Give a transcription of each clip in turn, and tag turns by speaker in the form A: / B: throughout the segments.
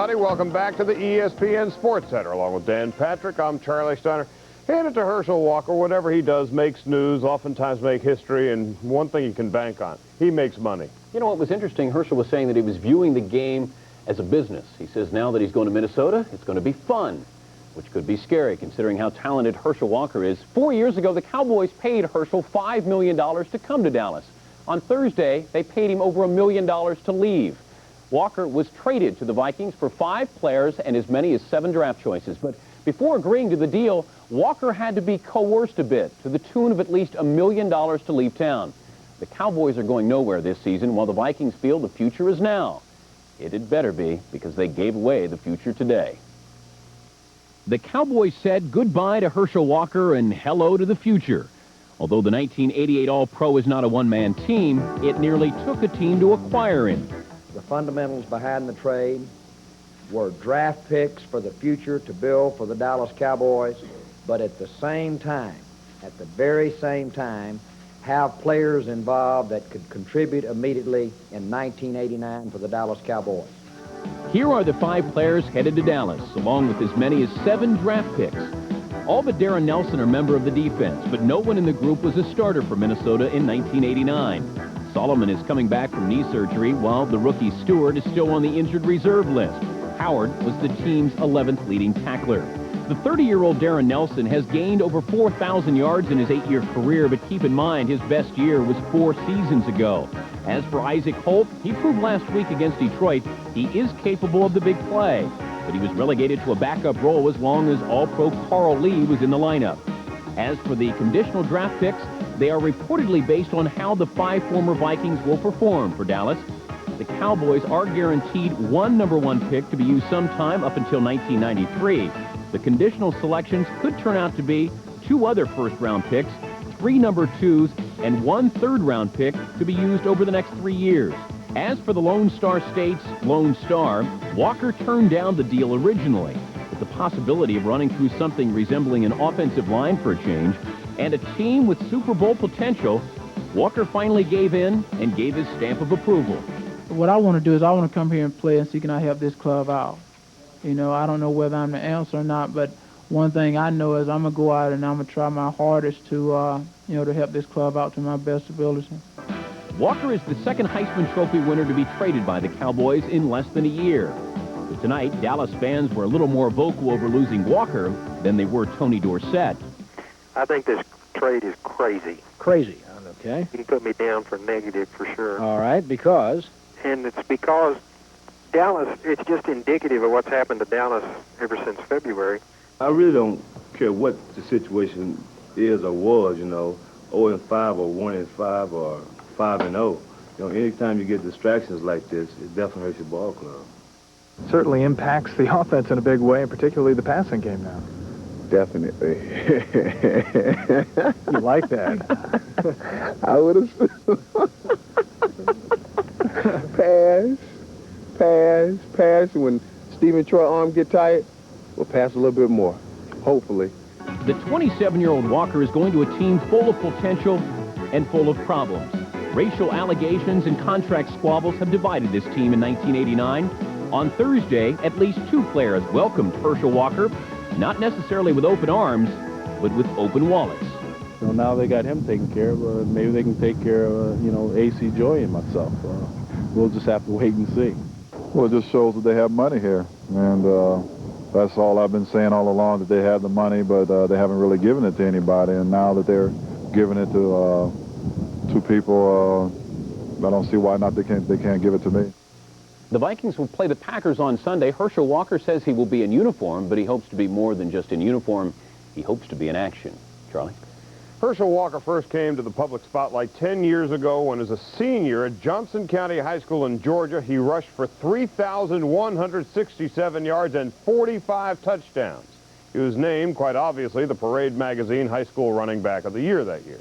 A: Howdy, welcome back to the ESPN Sports Center. Along with Dan Patrick, I'm Charlie Steiner. Hand it to Herschel Walker. Whatever he does makes news, oftentimes make history, and one thing he can bank on, he makes money.
B: You know what was interesting? Herschel was saying that he was viewing the game as a business. He says now that he's going to Minnesota, it's going to be fun, which could be scary considering how talented Herschel Walker is. 4 years ago, the Cowboys paid Herschel $5 million to come to Dallas. On Thursday, they paid him over $1 million to leave. Walker was traded to the Vikings for 5 players and as many as 7 draft choices. But before agreeing to the deal, Walker had to be coerced a bit to the tune of at least $1 million to leave town. The Cowboys are going nowhere this season, while the Vikings feel the future is now. It had better be, because they gave away the future today. The Cowboys said goodbye to Herschel Walker and hello to the future. Although the 1988 All-Pro is not a one-man team, it nearly took a team to acquire him.
C: The fundamentals behind the trade were draft picks for the future to build for the Dallas Cowboys, but at the same time, at the very same time, have players involved that could contribute immediately in 1989 for the Dallas Cowboys.
B: Here are the 5 players headed to Dallas, along with as many as 7 draft picks. All but Darren Nelson are member of the defense, but no one in the group was a starter for Minnesota in 1989. Solomon is coming back from knee surgery, while the rookie Stewart is still on the injured reserve list. Howard was the team's 11th leading tackler. The 30-year-old Darren Nelson has gained over 4,000 yards in his 8-year career, but keep in mind his best year was 4 seasons ago. As for Isaac Holt, he proved last week against Detroit he is capable of the big play, but he was relegated to a backup role as long as All-Pro Carl Lee was in the lineup. As for the conditional draft picks, they are reportedly based on how the 5 former Vikings will perform for Dallas. The Cowboys are guaranteed 1 #1 pick to be used sometime up until 1993. The conditional selections could turn out to be 2 other first-round picks, 3 number 2s, and 1 third-round pick to be used over the next 3 years. As for the Lone Star State's Lone Star, Walker turned down the deal originally, with the possibility of running through something resembling an offensive line for a change, and a team with Super Bowl potential. Walker finally gave in and gave his stamp of approval.
D: What I want to do is I want to come here and play and see can I help this club out. You know, I don't know whether I'm the answer or not, but one thing I know is I'm going to go out and I'm going to try my hardest to, to help this club out to my best ability.
B: Walker is the 2nd Heisman Trophy winner to be traded by the Cowboys in less than a year. But tonight, Dallas fans were a little more vocal over losing Walker than they were Tony Dorsett.
E: I think this trade is crazy.
F: Crazy, okay.
E: You can put me down for negative for sure.
F: All right, because?
E: And it's because Dallas, it's just indicative of what's happened to Dallas ever since February.
G: I really don't care what the situation is or was, 0-5 or 1-5 or 5-0. Anytime you get distractions like this, it definitely hurts your ball club.
H: Certainly impacts the offense in a big way, and particularly the passing game now.
G: Definitely.
H: You like that?
G: I would have pass. When Stephen Troy's arm get tired, we'll pass a little bit more, hopefully.
B: The 27-year-old Walker is going to a team full of potential and full of problems. Racial allegations and contract squabbles have divided this team in 1989. On Thursday, at least 2 players welcomed Herschel Walker, not necessarily with open arms, but with open wallets.
I: Now they got him taken care of. Maybe they can take care of, AC Joy and myself. We'll just have to wait and see.
J: Well, it just shows that they have money here, and that's all I've been saying all along, that they have the money, but they haven't really given it to anybody, and now that they're giving it to people, I don't see why not they can't give it to me.
B: The Vikings will play the Packers on Sunday. Herschel Walker says he will be in uniform, but he hopes to be more than just in uniform. He hopes to be in action. Charlie?
A: Herschel Walker first came to the public spotlight 10 years ago when, as a senior at Johnson County High School in Georgia, he rushed for 3,167 yards and 45 touchdowns. He was named, quite obviously, the Parade Magazine High School Running Back of the Year that year.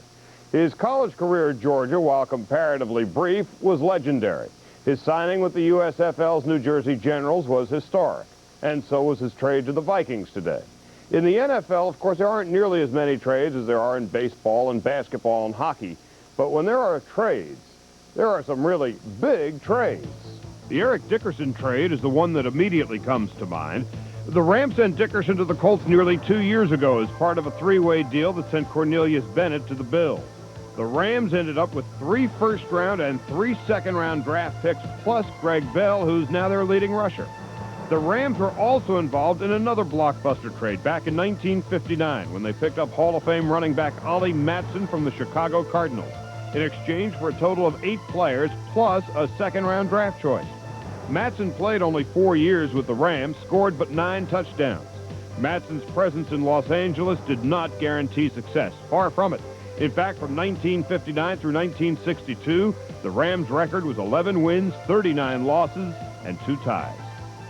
A: His college career at Georgia, while comparatively brief, was legendary. His signing with the USFL's New Jersey Generals was historic, and so was his trade to the Vikings today. In the NFL, of course, there aren't nearly as many trades as there are in baseball and basketball and hockey, but when there are trades, there are some really big trades. The Eric Dickerson trade is the one that immediately comes to mind. The Rams sent Dickerson to the Colts nearly 2 years ago as part of a three-way deal that sent Cornelius Bennett to the Bills. The Rams ended up with 3 first-round and 3 second-round draft picks, plus Greg Bell, who's now their leading rusher. The Rams were also involved in another blockbuster trade back in 1959 when they picked up Hall of Fame running back Ollie Matson from the Chicago Cardinals in exchange for a total of 8 players plus a second-round draft choice. Matson played only 4 years with the Rams, scored but 9 touchdowns. Matson's presence in Los Angeles did not guarantee success. Far from it. In fact, from 1959 through 1962, the Rams' record was 11 wins, 39 losses, and 2 ties.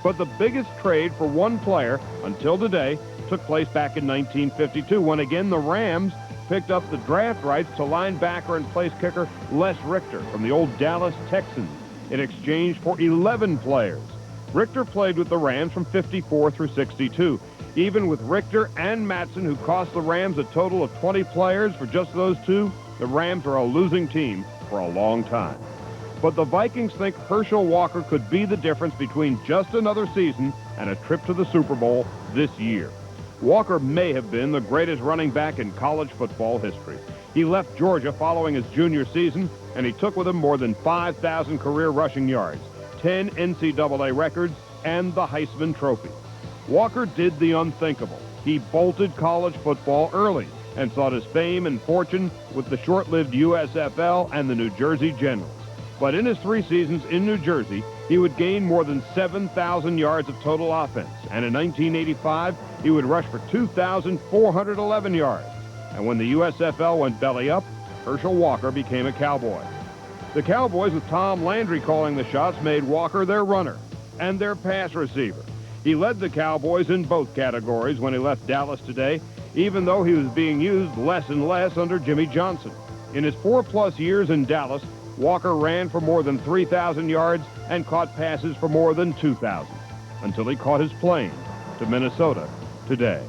A: But the biggest trade for one player until today took place back in 1952 when again the Rams picked up the draft rights to linebacker and place kicker Les Richter from the old Dallas Texans in exchange for 11 players. Richter played with the Rams from 54 through 62. Even with Richter and Matson, who cost the Rams a total of 20 players for just those two, the Rams are a losing team for a long time. But the Vikings think Herschel Walker could be the difference between just another season and a trip to the Super Bowl this year. Walker may have been the greatest running back in college football history. He left Georgia following his junior season, and he took with him more than 5,000 career rushing yards, 10 NCAA records, and the Heisman Trophy. Walker did the unthinkable. He bolted college football early and sought his fame and fortune with the short-lived USFL and the New Jersey Generals. But in his 3 seasons in New Jersey, he would gain more than 7,000 yards of total offense. And in 1985, he would rush for 2,411 yards. And when the USFL went belly up, Herschel Walker became a Cowboy. The Cowboys, with Tom Landry calling the shots, made Walker their runner and their pass receiver. He led the Cowboys in both categories when he left Dallas today, even though he was being used less and less under Jimmy Johnson. In his 4+ years in Dallas, Walker ran for more than 3,000 yards and caught passes for more than 2,000 until he caught his plane to Minnesota today.